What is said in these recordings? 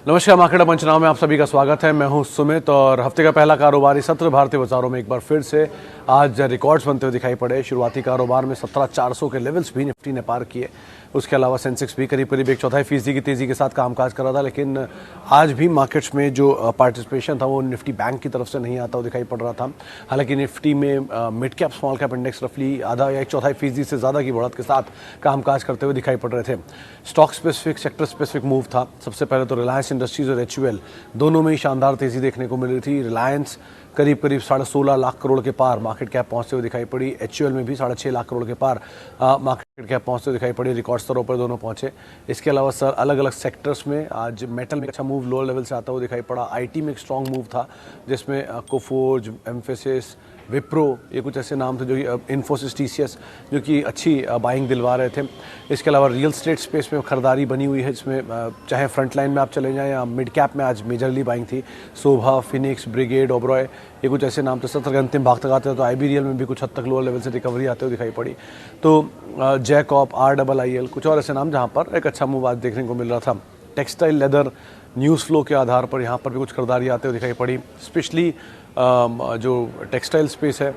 नमस्कार, मार्केट पंचनामा में आप सभी का स्वागत है। मैं हूं सुमित और हफ्ते का पहला कारोबारी सत्र भारतीय बाजारों में एक बार फिर से आज रिकॉर्ड्स बनते हुए दिखाई पड़े। शुरुआती कारोबार में 17,400 के लेवल्स भी निफ्टी ने पार किए। उसके अलावा सेंसेक्स भी करीब 1/4% की तेज़ी के साथ कामकाज कर रहा था, लेकिन आज भी मार्केट्स में जो पार्टिसिपेशन था वो निफ्टी बैंक की तरफ से नहीं आता हुआ दिखाई पड़ रहा था। हालांकि निफ्टी में mid cap small cap index रफली आधा या 1/4% से ज़्यादा की बढ़त के साथ कामकाज करते हुए दिखाई पड़ रहे थे। Stock specific, sector specific move था। सबसे पहले तो रिलायंस इंडस्ट्रीज और HUL दोनों में ही शानदार तेज़ी देखने को मिल रही थी। रिलायंस करीब 16.5 लाख करोड़ के पार मार्केट कैप पहुंचते हुए दिखाई पड़ी। HUL में भी 6.5 लाख करोड़ के पार मार्केट कैप पहुंचते हुए दिखाई पड़ी। रिकॉर्ड स्तरों पर दोनों पहुंचे। इसके अलावा सर अलग अलग सेक्टर्स में आज मेटल में अच्छा मूव लोअर लेवल से आता हुआ दिखाई पड़ा। IT में एक स्ट्रॉन्ग मूव था जिसमें कोफोर्ज, एम्फेसिस, विप्रो, ये कुछ ऐसे नाम थे जो कि इन्फोसिस, TCS जो कि अच्छी बाइंग दिलवा रहे थे। इसके अलावा रियल स्टेट स्पेस में खरीदारी बनी हुई है, जिसमें चाहे फ्रंट लाइन में आप चले जाएं या मिड कैप में आज मेजरली बाइंग थी। शोभा, फिनिक्स, ब्रिगेड, ओबरॉय, ये कुछ ऐसे नाम थे। सत्र के अंतिम भाग तक आते हैं तो IBRL में भी कुछ हद तक लोअर लेवल से रिकवरी आते हुए दिखाई पड़ी। तो जैकॉप, RIIL, कुछ और ऐसे नाम जहाँ पर एक अच्छा मूव आज देखने को मिल रहा था। टेक्सटाइल, लेदर, न्यूज़ फ्लो के आधार पर यहाँ पर भी कुछ खरीदारी आते हुए दिखाई पड़ी। स्पेशली जो टेक्सटाइल स्पेस है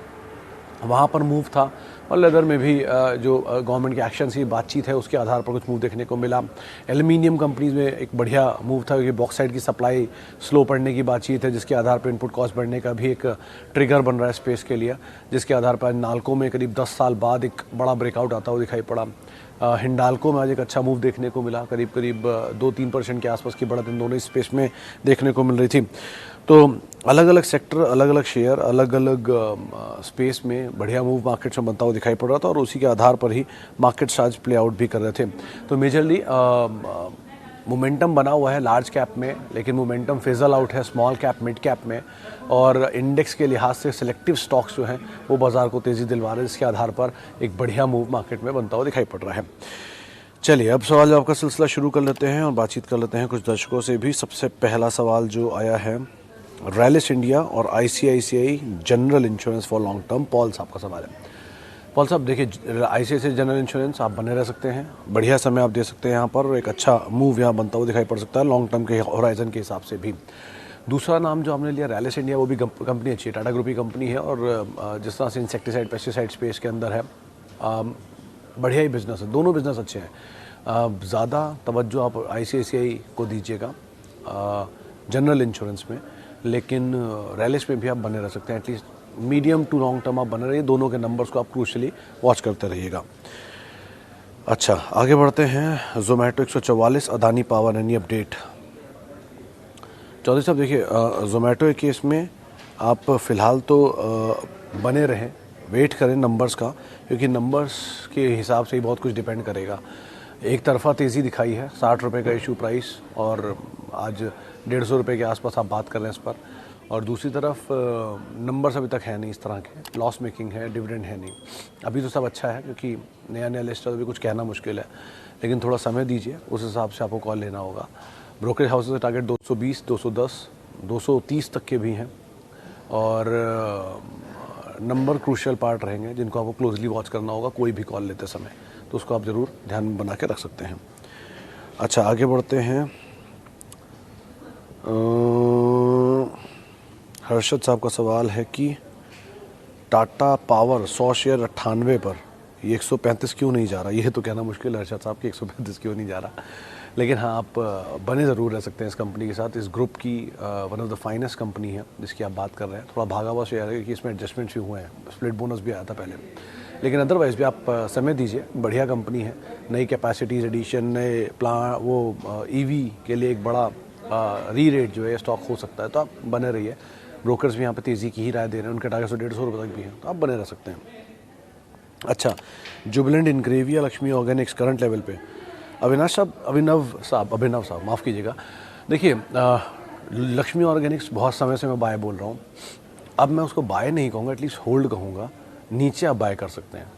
वहाँ पर मूव था, और लेदर में भी जो गवर्नमेंट के एक्शन की बातचीत है उसके आधार पर कुछ मूव देखने को मिला। एल्युमिनियम कंपनीज में एक बढ़िया मूव था क्योंकि बॉक्साइट की सप्लाई स्लो पड़ने की बातचीत है, जिसके आधार पर इनपुट कॉस्ट बढ़ने का भी एक ट्रिगर बन रहा है स्पेस के लिए, जिसके आधार पर नाल्को में करीब 10 साल बाद एक बड़ा ब्रेकआउट आता हुआ दिखाई पड़ा। हिंडाल्को में आज एक अच्छा मूव देखने को मिला, करीब 2-3% के आसपास की बढ़त इन दोनों स्पेस में देखने को मिल रही थी। तो अलग अलग सेक्टर, अलग अलग शेयर, अलग अलग स्पेस में बढ़िया मूव मार्केट में बनता हुआ दिखाई पड़ रहा था, और उसी के आधार पर ही मार्केट्स आज प्ले आउट भी कर रहे थे। तो मेजरली मोमेंटम बना हुआ है लार्ज कैप में, लेकिन मोमेंटम फिजल आउट है स्मॉल कैप, मिड कैप में, और इंडेक्स के लिहाज से सिलेक्टिव स्टॉक्स जो हैं वो बाजार को तेज़ी दिलवा रहे हैं, जिसके आधार पर एक बढ़िया मूव मार्केट में बनता हुआ दिखाई पड़ रहा है। चलिए अब सवाल जवाब का सिलसिला शुरू कर लेते हैं और बातचीत कर लेते हैं कुछ दर्शकों से भी। सबसे पहला सवाल जो आया है, रैलिस इंडिया और ICICI general insurance for long term, Paul साहब का सवाल है। पॉल साहब देखिए, ICICI जनरल इंश्योरेंस आप बने रह सकते हैं, बढ़िया समय आप दे सकते हैं यहाँ पर, एक अच्छा मूव यहाँ बनता हुआ दिखाई पड़ सकता है लॉन्ग टर्म के होराइजन के हिसाब से भी। दूसरा नाम जो हमने लिया रैलिस इंडिया, वो भी कंपनी अच्छी है, टाटा ग्रुप की कंपनी है, और जिस तरह से इंसेक्टिसाइड पेस्टिसाइड स्पेस के अंदर है, बढ़िया ही बिजनेस है, दोनों बिजनेस अच्छे हैं। ज़्यादा तवज्जो आप ICICI को दीजिएगा जनरल इंश्योरेंस में, लेकिन रैलिस में भी आप बने रह सकते हैं। At least medium to long term आप बने रहिए, दोनों के नंबर्स को आप क्रूशली वॉच करते रहिएगा। अच्छा, आगे बढ़ते हैं। Zomato 144, Adani power, any update? Chaudhary साहब देखिए, जोमेटो के केस में आप फ़िलहाल तो बने रहें, वेट करें नंबर्स का, क्योंकि नंबर्स के हिसाब से ही बहुत कुछ डिपेंड करेगा। एक तरफा तेज़ी दिखाई है, 60 रुपये का इशू प्राइस, और आज 150 रुपये के आसपास आप बात कर रहे हैं इस पर, और दूसरी तरफ नंबर्स अभी तक है नहीं इस तरह के, लॉस मेकिंग है, डिविडेंड है नहीं। अभी तो सब अच्छा है क्योंकि नया नया लिस्ट है, अभी कुछ कहना मुश्किल है, लेकिन थोड़ा समय दीजिए, उस हिसाब से आपको कॉल लेना होगा। ब्रोकरेज हाउस से टारगेट 220, 210, 230 तक के भी हैं, और नंबर क्रूशियल पार्ट रहेंगे जिनको आपको क्लोजली वॉच करना होगा कोई भी कॉल लेते समय, तो उसको आप ज़रूर ध्यान में बना के रख सकते हैं। अच्छा, आगे बढ़ते हैं। हर्षद साहब का सवाल है कि टाटा पावर 100 शेयर 98 पर, ये 135 क्यों नहीं जा रहा? ये तो कहना मुश्किल है हर्षद साहब कि 135 क्यों नहीं जा रहा, लेकिन हाँ, आप बने ज़रूर रह सकते हैं इस कंपनी के साथ। इस ग्रुप की one of the finest company है जिसकी आप बात कर रहे हैं। थोड़ा भागा हुआ शेयर है कि इसमें एडजस्टमेंट्स भी हुए हैं, स्प्लिट बोनस भी आया था पहले, लेकिन अदरवाइज़ भी आप समय दीजिए, बढ़िया कंपनी है। नई कैपेसिटीज़ एडिशन, नए प्लान, वो EV के लिए एक बड़ा री रेट जो है स्टॉक हो सकता है, तो आप बने रहिए। ब्रोकर्स भी यहाँ पे तेज़ी की ही राय दे रहे हैं, उनके टारगेट 150 रुपये तक भी हैं, तो आप बने रह सकते हैं। अच्छा, Jubilant Ingrevia, Laxmi organics current level पे, अभिनव साहब माफ़ कीजिएगा। देखिए, लक्ष्मी ऑर्गेनिक्स बहुत समय से मैं बाय बोल रहा हूँ, अब मैं उसको बाय नहीं कहूँगा, एटलीस्ट होल्ड कहूँगा। नीचे आप बाय कर सकते हैं।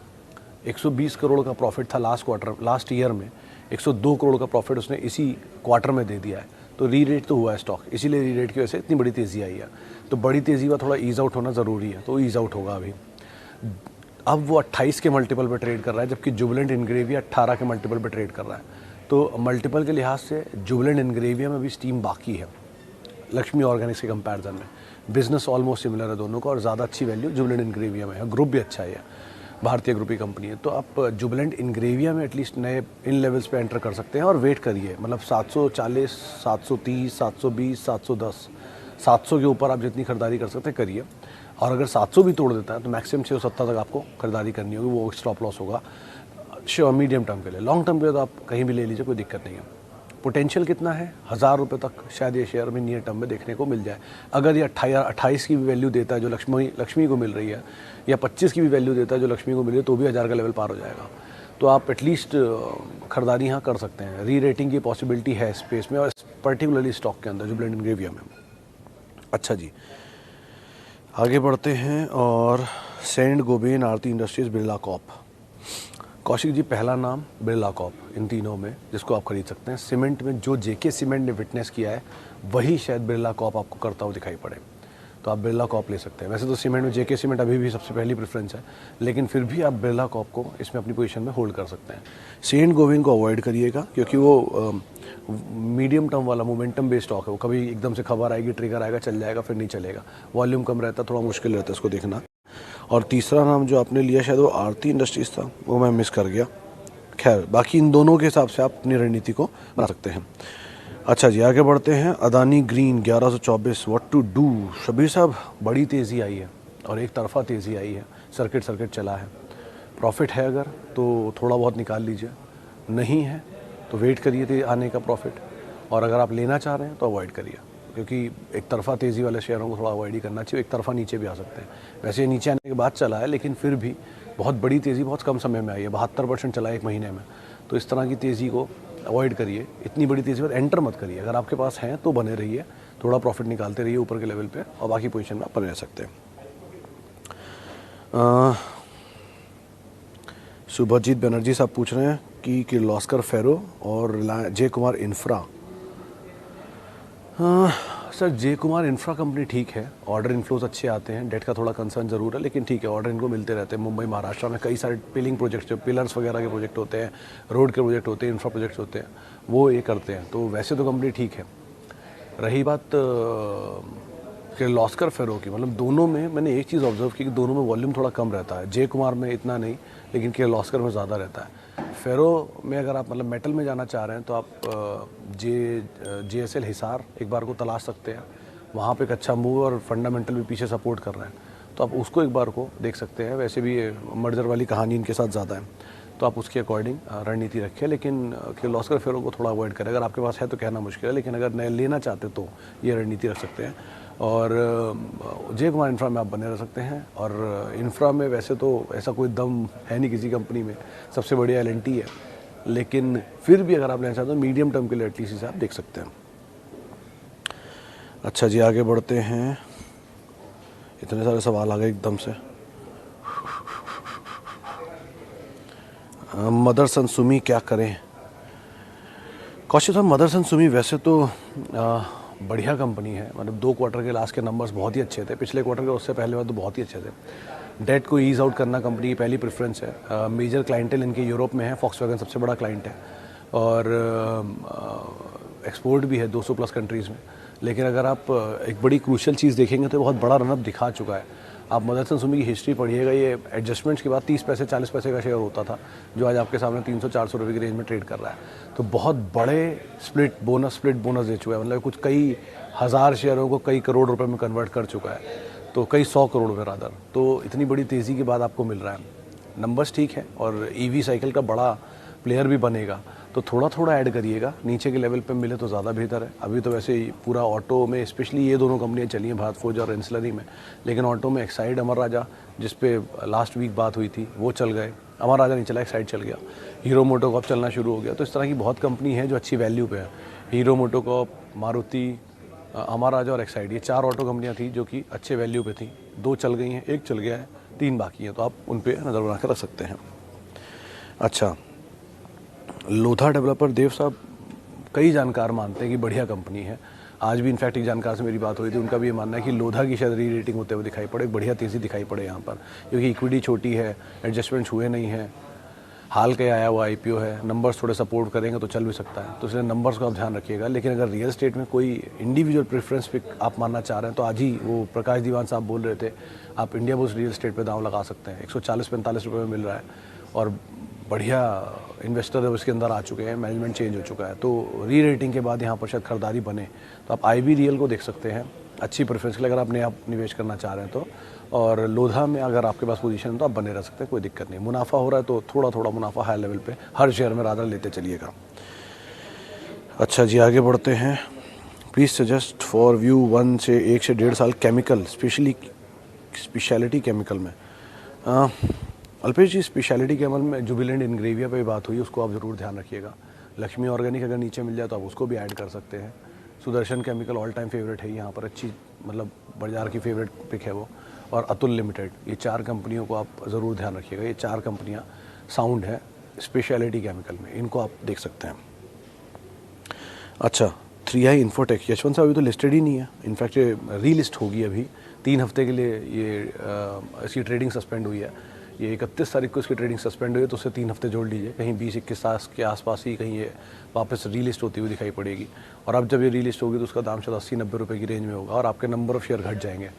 120 करोड़ का प्रॉफिट था लास्ट ईयर में, 102 करोड़ का प्रॉफिट उसने इसी क्वार्टर में दे दिया है, तो री रेट तो हुआ है स्टॉक, इसीलिए री रेट की वजह से इतनी बड़ी तेज़ी आई है। तो बड़ी तेज़ी का थोड़ा ईज आउट होना ज़रूरी है, तो ईज आउट होगा अभी। अब वो 28 के मल्टीपल पे ट्रेड कर रहा है, जबकि जुबिलेंट इनग्रेविया 18 के मल्टीपल पे ट्रेड कर रहा है। तो मल्टीपल के लिहाज से जुबिलेंट इंग्रेविया में भी स्टीम बाकी है लक्ष्मी ऑर्गेनिक्स के कंपैरिजन में। बिजनेस ऑलमोस्ट सिमिलर है दोनों का और ज़्यादा अच्छी वैल्यू जुबिलेंट इंग्रेविया में है। ग्रुप भी अच्छा है, भारतीय ग्रुप की कंपनी है। तो आप जुबिलेंट इंग्रेविया में एटलीस्ट नए इन लेवल्स पे एंटर कर सकते हैं और वेट करिए, मतलब 740, 730, 720, 710, 700 के ऊपर आप जितनी खरीदारी कर सकते हैं करिए। और अगर 700 भी तोड़ देता है तो मैक्सिमम 670 तक आपको खरीदारी करनी होगी, वो स्टॉप लॉस होगा श्योर मीडियम टर्म के लिए। लॉन्ग टर्म के लिए तो आप कहीं भी ले लीजिए, कोई दिक्कत नहीं है। पोटेंशियल कितना है, 1000 रुपये तक शायद ये शेयर में नियर टर्म में देखने को मिल जाए। अगर ये 28 की भी वैल्यू देता है जो लक्ष्मी को मिल रही है, या 25 की भी वैल्यू देता है जो लक्ष्मी को मिल रही है, तो भी 1000 का लेवल पार हो जाएगा। तो आप एटलीस्ट खरीदारी यहाँ कर सकते हैं। री रेटिंग की पॉसिबिलिटी है स्पेस में और पर्टिकुलरली स्टॉक के अंदर जुबिलेंट इंग्रेविया में। अच्छा जी, आगे बढ़ते हैं और सेंट गोबेन, आरती इंडस्ट्रीज, बिरला कॉर्प। कौशिक जी, पहला नाम बिरला कॉर्प इन तीनों में जिसको आप खरीद सकते हैं। सीमेंट में जो जेके सीमेंट ने विटनेस किया है वही शायद बिरला कॉर्प आपको करता हुआ दिखाई पड़े, तो आप बिरला कॉर्प ले सकते हैं। वैसे तो सीमेंट में जेके सीमेंट अभी भी सबसे पहली प्रेफरेंस है, लेकिन फिर भी आप बिरला कॉर्प को इसमें अपनी पोजीशन में होल्ड कर सकते हैं। सेंट गोबेन को अवॉइड करिएगा क्योंकि वो मीडियम टर्म वाला मोमेंटम बेस्ड स्टॉक है। वो कभी एकदम से खबर आएगी, ट्रिगर आएगा, चल जाएगा, फिर नहीं चलेगा। वॉल्यूम कम रहता है, थोड़ा मुश्किल रहता है इसको देखना। और तीसरा नाम जो आपने लिया शायद वो आरती इंडस्ट्रीज था, वो मैं मिस कर गया। खैर, बाकी इन दोनों के हिसाब से आप अपनी रणनीति को बना सकते हैं। अच्छा जी, आगे बढ़ते हैं। Adani green 1124, what to do. Shabir साहब, बड़ी तेज़ी आई है और एक तरफा तेज़ी आई है, सर्किट चला है। प्रॉफिट है अगर तो थोड़ा बहुत निकाल लीजिए, नहीं है तो वेट करिए आने का प्रॉफिट। और अगर आप लेना चाह रहे हैं तो अवॉइड करिए, क्योंकि एक तरफा तेज़ी वाले शेयरों को थोड़ा अवॉइड ही करना चाहिए। एक तरफा नीचे भी आ सकते हैं। वैसे नीचे आने के बाद चला है, लेकिन फिर भी बहुत बड़ी तेज़ी बहुत कम समय में आई है, 72% चला है एक महीने में। तो इस तरह की तेज़ी को अवॉइड करिए। इतनी बड़ी तेज़ी पर एंटर मत करिए। अगर आपके पास हैं तो बने रहिए, थोड़ा प्रॉफिट निकालते रहिए ऊपर के लेवल पे, और बाकी पोजीशन में आप बने रह सकते हैं। सुभजीत बनर्जी साहब पूछ रहे हैं कि किर्लोस्कर फेरो और जय कुमार इंफ्रा। सर, जय कुमार इंफ्रा कंपनी ठीक है, ऑर्डर इनफ्लोज अच्छे आते हैं, डेट का थोड़ा कंसर्न ज़रूर है, लेकिन ठीक है, ऑर्डर इनको मिलते रहते हैं। मुंबई महाराष्ट्र में कई सारे पिलिंग प्रोजेक्ट्स, पिलर्स वगैरह के प्रोजेक्ट होते हैं, रोड के प्रोजेक्ट होते हैं, इंफ्रा प्रोजेक्ट्स होते हैं, वो ये करते हैं। तो वैसे तो कंपनी ठीक है। रही बात किर्लोस्कर फेरो की, मतलब दोनों में मैंने एक चीज़ ऑब्जर्व की कि दोनों में वॉल्यूम थोड़ा कम रहता है। जय कुमार में इतना नहीं, लेकिन किर्लोस्कर में ज़्यादा रहता है। फेरो में अगर आप मतलब मेटल में जाना चाह रहे हैं तो आप JSL हिसार एक बार को तलाश सकते हैं। वहाँ पे एक अच्छा मूव और फंडामेंटल भी पीछे सपोर्ट कर रहे हैं, तो आप उसको एक बार को देख सकते हैं। वैसे भी मर्जर वाली कहानी इनके साथ ज़्यादा है, तो आप उसके अकॉर्डिंग रणनीति रखें, लेकिन किर्लोस्कर फेरो को थोड़ा अवॉइड करें। अगर आपके पास है तो कहना मुश्किल है, लेकिन अगर नए लेना चाहते तो ये रणनीति रख सकते हैं। और जय कुमार इंफ्रा में आप बने रह सकते हैं। और इंफ्रा में वैसे तो ऐसा कोई दम है नहीं किसी कंपनी में, सबसे बढ़िया L&T है, लेकिन फिर भी अगर आप लेना चाहते हो मीडियम टर्म के लिए एटलीस्ट इसे आप देख सकते हैं। अच्छा जी, आगे बढ़ते हैं। इतने सारे सवाल आ गए एकदम से। मदरसन सुमी क्या करें। कौशिक साहब, मदरसन सुमी वैसे तो बढ़िया कंपनी है, मतलब 2 क्वार्टर के लास्ट के नंबर्स बहुत ही अच्छे थे, पिछले क्वार्टर के उससे पहले वाले तो बहुत ही अच्छे थे। डेट को ईज आउट करना कंपनी की पहली प्रेफरेंस है। मेजर क्लाइंटेल इनके यूरोप में है, फॉक्सवैगन सबसे बड़ा क्लाइंट है, और एक्सपोर्ट भी है 200+ कंट्रीज़ में। लेकिन अगर आप एक बड़ी क्रूशियल चीज़ देखेंगे तो बहुत बड़ा रनअप दिखा चुका है। आप मदरसन सुमी की हिस्ट्री पढ़िएगा, ये एडजस्टमेंट्स के बाद 30 पैसे 40 पैसे का शेयर होता था, जो आज आपके सामने 300-400 रुपये की रेंज में ट्रेड कर रहा है। तो बहुत बड़े स्प्लिट बोनस दे चुका है, मतलब कुछ कई हज़ार शेयरों को कई करोड़ रुपए में कन्वर्ट कर चुका है, तो कई 100 करोड़ रुपये रादर। तो इतनी बड़ी तेज़ी के बाद आपको मिल रहा है। नंबर्स ठीक है और EV साइकिल का बड़ा प्लेयर भी बनेगा, तो थोड़ा थोड़ा ऐड करिएगा। नीचे के लेवल पे मिले तो ज़्यादा बेहतर है। अभी तो वैसे ही पूरा ऑटो में स्पेशली ये दोनों कंपनियां चली हैं, भारत फोर्ज और एंसिलरी में, लेकिन ऑटो में एक्साइड अमर राजा जिस पे लास्ट वीक बात हुई थी वो चल गए, अमर राजा नहीं चला, एक्साइड चल गया। हीरो मोटोकॉर्प चलना शुरू हो गया। तो इस तरह की बहुत कंपनी है जो अच्छी वैल्यू पे है। हीरो मोटोकॉर्प, मारुति, अमर राजा और एक्साइड, ये 4 ऑटो कंपनियाँ थी जो कि अच्छे वैल्यू पे थी। 2 चल गई हैं, 1 चल गया है, 3 बाकी हैं, तो आप उन पर नज़र बना कर रख सकते हैं। अच्छा, लोधा डेवलपर देव साहब, कई जानकार मानते हैं कि बढ़िया कंपनी है। आज भी इनफैक्ट एक जानकार से मेरी बात हुई थी, उनका भी ये मानना है कि लोधा की शायद री रेटिंग होते हुए दिखाई पड़े, बढ़िया तेज़ी दिखाई पड़े यहाँ पर, क्योंकि इक्विटी छोटी है, एडजस्टमेंट हुए नहीं है। हाल का आया हुआ आईपीओ है, नंबर्स थोड़े सपोर्ट करेंगे तो चल भी सकता है, तो इसलिए नंबर्स का आप ध्यान रखिएगा। लेकिन अगर रियल एस्टेट में कोई इंडिविजुअल प्रेफरेंस पे आप मानना चाह रहे हैं तो आज ही वो प्रकाश दीवान साहब बोल रहे थे, आप इंडिया बुल्स रियल एस्टेट पे दांव लगा सकते हैं। 140-45 रुपये में मिल रहा है और बढ़िया इन्वेस्टर है उसके अंदर आ चुके हैं, मैनेजमेंट चेंज हो चुका है, तो री रेटिंग के बाद यहाँ पर शायद खरीदारी बने। तो आप IB रियल को देख सकते हैं अच्छी प्रेफरेंस के लिए, अगर आप नया निवेश करना चाह रहे हैं तो। और लोधा में अगर आपके पास पोजीशन है तो आप बने रह सकते हैं, कोई दिक्कत नहीं। मुनाफा हो रहा है तो थोड़ा थोड़ा मुनाफा हाई लेवल पे हर शेयर में रादर लेते चलिएगा। अच्छा जी, आगे बढ़ते हैं। प्लीज़ सजेस्ट फॉर व्यू 1 से 1 से 1.5 साल केमिकल, स्पेशलिटी केमिकल में। अल्पेश जी, स्पेशलिटी केमिकल में जुबिलेंट इंग्रेविया पे बात हुई, उसको आप ज़रूर ध्यान रखिएगा। लक्ष्मी ऑर्गेनिक अगर नीचे मिल जाए तो आप उसको भी ऐड कर सकते हैं। Sudarshan chemical all time favourite है यहाँ पर, अच्छी मतलब बाजार की फेवरेट पिक है वो। और अतुल लिमिटेड, ये 4 कंपनियों को आप ज़रूर ध्यान रखिएगा। ये 4 कंपनियाँ साउंड है स्पेशलिटी केमिकल में, इनको आप देख सकते हैं। अच्छा, 3i इन्फोटेक, यशवंत साहब अभी तो लिस्टेड ही नहीं है, इनफैक्ट ये रीलिस्ट होगी अभी 3 हफ्ते के लिए। ये इसकी ट्रेडिंग सस्पेंड हुई है, ये 31 तारीख को इसकी ट्रेडिंग सस्पेंड हुई है, तो उससे 3 हफ्ते जोड़ लीजिए। कहीं 20-21 के आसपास ही कहीं ये वापस रीलिस्ट होती हुई दिखाई पड़ेगी। और अब जब ये रीलिस्ट होगी तो उसका दाम शायद 80-90 रुपये की रेंज में होगा और आपके नंबर ऑफ शेयर घट जाएंगे।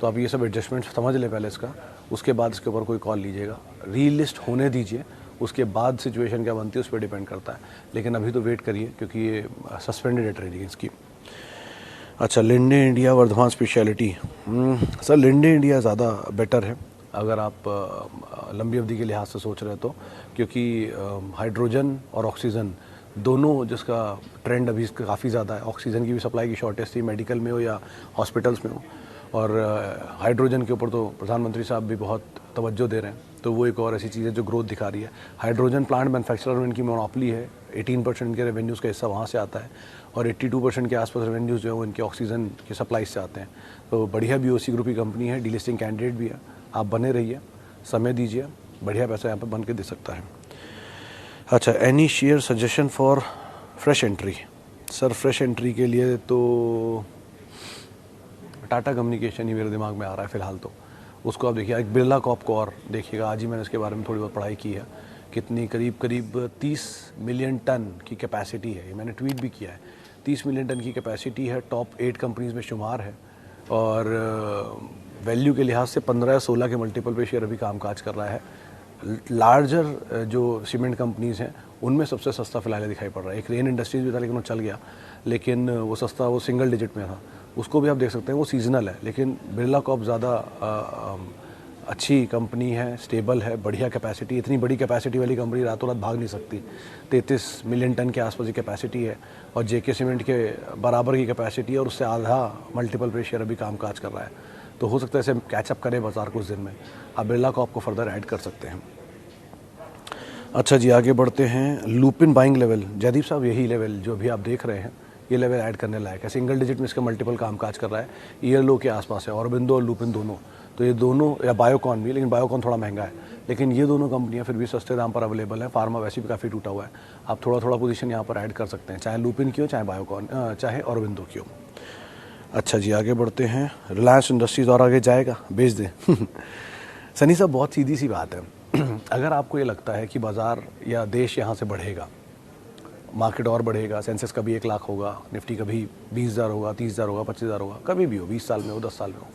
तो आप ये सब एडजस्टमेंट समझ लें पहले इसका, उसके बाद इसके ऊपर कोई कॉल लीजिएगा। रीलिस्ट होने दीजिए, उसके बाद सिचुएशन क्या बनती है उस पर डिपेंड करता है, लेकिन अभी तो वेट करिए क्योंकि ये सस्पेंडेड है ट्रेडिंग इसकी। अच्छा, Linde India Vardhman speciality, sir Linde India ज़्यादा बेटर है अगर आप लंबी अवधि के लिहाज से सोच रहे हैं तो, क्योंकि हाइड्रोजन और ऑक्सीजन दोनों जिसका ट्रेंड अभी इसका काफ़ी ज़्यादा है। ऑक्सीजन की भी सप्लाई की शॉर्टेज थी, मेडिकल में हो या हॉस्पिटल्स में हो, और हाइड्रोजन के ऊपर तो प्रधानमंत्री साहब भी बहुत तवज्जो दे रहे हैं, तो वो एक और ऐसी चीज़ है जो ग्रोथ दिखा रही है। हाइड्रोजन प्लांट मैन्युफैक्चरर में इनकी मोनोपोली है, 18% के रेवेन्यूज़ का हिस्सा वहाँ से आता है और 82% के आसपास रेवेन्यूज़ जो है वो इनके ऑक्सीजन की सप्लाई से आते हैं। तो बढ़िया BOC ग्रुप की कंपनी है, डीलिस्टिंग कैंडिडेट भी है, आप बने रहिए, समय दीजिए, बढ़िया पैसा यहाँ पर बन के दे सकता है। अच्छा, any share suggestion for fresh entry, sir fresh entry के लिए तो टाटा कम्युनिकेशन ही मेरे दिमाग में आ रहा है फ़िलहाल, तो उसको आप देखिए। एक बिरला कॉप को और देखिएगा, आज ही मैंने इसके बारे में थोड़ी बहुत पढ़ाई की है। कितनी करीब 30 मिलियन टन की कैपेसिटी है, ये मैंने ट्वीट भी किया है। 30 मिलियन टन की कैपेसिटी है, टॉप 8 कंपनीज़ में शुमार है और वैल्यू के लिहाज से 15 या 16 के मल्टीपल पे शेयर अभी कामकाज कर रहा है। लार्जर जो सीमेंट कंपनीज़ हैं उनमें सबसे सस्ता फिलहाल दिखाई पड़ रहा है। एक रेन इंडस्ट्रीज भी था लेकिन वो चल गया, लेकिन वो सस्ता, वो सिंगल डिजिट में था, उसको भी आप देख सकते हैं, वो सीजनल है। लेकिन बिरला कॉप ज़्यादा अच्छी कंपनी है, स्टेबल है, बढ़िया कैपेसिटी, इतनी बड़ी कैपेसिटी वाली कंपनी रातों रात भाग नहीं सकती। 33 मिलियन टन के आसपास की कैपेसिटी है और JK सीमेंट के बराबर की कैपेसिटी है और उससे आधा मल्टीपल पे शेयर अभी कामकाज कर रहा है। तो हो सकता है इसे कैचअप करे बाजार कुछ दिन में, आप बिरला कॉप को फर्दर ऐड कर सकते हैं। अच्छा जी, आगे बढ़ते हैं। लुपिन बाइंग लेवल, जयदीप साहब यही लेवल जो भी आप देख रहे हैं ये लेवल ऐड करने लायक है। सिंगल डिजिट में इसका मल्टीपल कामकाज कर रहा है, ईयर लो के आसपास है। ऑरबिंदो और लुपिन दोनों, तो ये दोनों, या बायोकॉन भी, लेकिन बायोकॉन थोड़ा महंगा है, लेकिन ये दोनों कंपनियां फिर भी सस्ते दाम पर अवेलेबल है। फार्मा वैसे भी काफ़ी टूटा हुआ है, आप थोड़ा थोड़ा पोजीशन यहाँ पर ऐड कर सकते हैं, चाहे लुपिन की हो, चाहे बायोकॉन, चाहे ऑरबिंदो की हो। अच्छा जी, आगे बढ़ते हैं। रिलायंस इंडस्ट्रीज और आगे जाएगा, बेच दें। सनी साहब, बहुत सीधी सी बात है। अगर आपको ये लगता है कि बाज़ार या देश यहाँ से बढ़ेगा, मार्केट और बढ़ेगा, सेंसेक्स कभी 1 लाख होगा, निफ्टी कभी 20,000 होगा, 30,000 होगा, 25,000 होगा, कभी भी हो, 20 साल में हो, 10 साल में हो,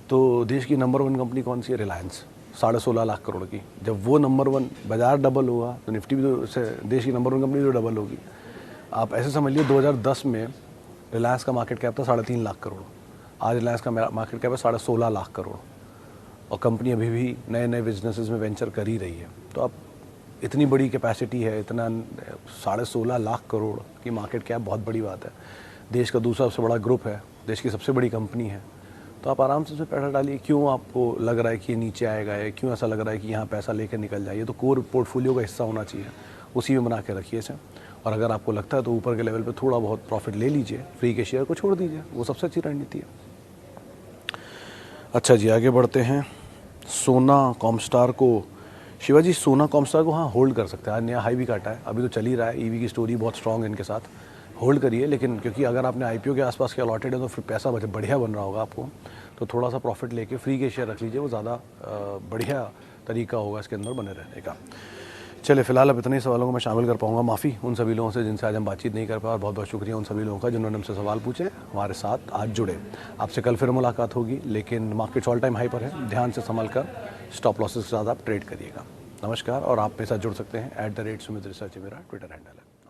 तो देश की नंबर 1 कंपनी कौन सी है? रिलायंस, 16.5 लाख करोड़ की। जब वो नंबर 1, बाजार डबल हुआ तो निफ्टी भी तो देश की नंबर 1 कंपनी तो डबल होगी। आप ऐसे समझ लीजिए 2010 में रिलायंस का मार्केट कैप था 3.5 लाख करोड़, आज रिलायंस का मार्केट कैप है 16.5 लाख करोड़ और कंपनी अभी भी नए नए बिजनेसेस में वेंचर कर ही रही है। तो आप इतनी बड़ी कैपेसिटी है, इतना 16.5 लाख करोड़ की मार्केट कैप, बहुत बड़ी बात है। देश का दूसरा सबसे बड़ा ग्रुप है, देश की सबसे बड़ी कंपनी है, तो आप आराम से उसमें पैसा डालिए। क्यों आपको लग रहा है कि ये नीचे आएगा, या क्यों ऐसा लग रहा है कि यहाँ पैसा लेकर निकल जाइए? तो कोर पोर्टफोलियो का हिस्सा होना चाहिए, उसी में बना के रखिए इसे। और अगर आपको लगता है तो ऊपर के लेवल पे थोड़ा बहुत प्रॉफिट ले लीजिए, फ्री के शेयर को छोड़ दीजिए, वो सबसे अच्छी रणनीति है। अच्छा जी, आगे बढ़ते हैं। सोना कॉमस्टार को, शिवाजी सोना कॉमस्टार को हाँ होल्ड कर सकते हैं, आज नया हाई भी काटा है, अभी तो चल ही रहा है। ईवी की स्टोरी बहुत स्ट्रॉन्ग है इनके साथ, होल्ड करिए। लेकिन क्योंकि अगर आपने IPO के आसपास के अलॉटेड है तो फिर पैसा बढ़िया बन रहा होगा आपको, तो थोड़ा सा प्रॉफिट लेके फ्री के शेयर रख लीजिए, वो ज़्यादा बढ़िया तरीका होगा इसके अंदर बने रहने का। चलिए फिलहाल अब इतने ही सवालों को मैं शामिल कर पाऊंगा। माफ़ी उन सभी लोगों से जिनसे आज हम बातचीत नहीं कर पाए, और बहुत बहुत शुक्रिया उन सभी लोगों का जिन्होंने हमसे सवाल पूछे, हमारे साथ आज जुड़े। आपसे कल फिर मुलाकात होगी, लेकिन मार्केट्स ऑल टाइम हाई पर है, ध्यान से संभल कर स्टॉप लॉसेस के साथ आप ट्रेड करिएगा। नमस्कार। और आप मेरे साथ जुड़ सकते हैं @SumitResearch मेरा ट्विटर हैंडल है।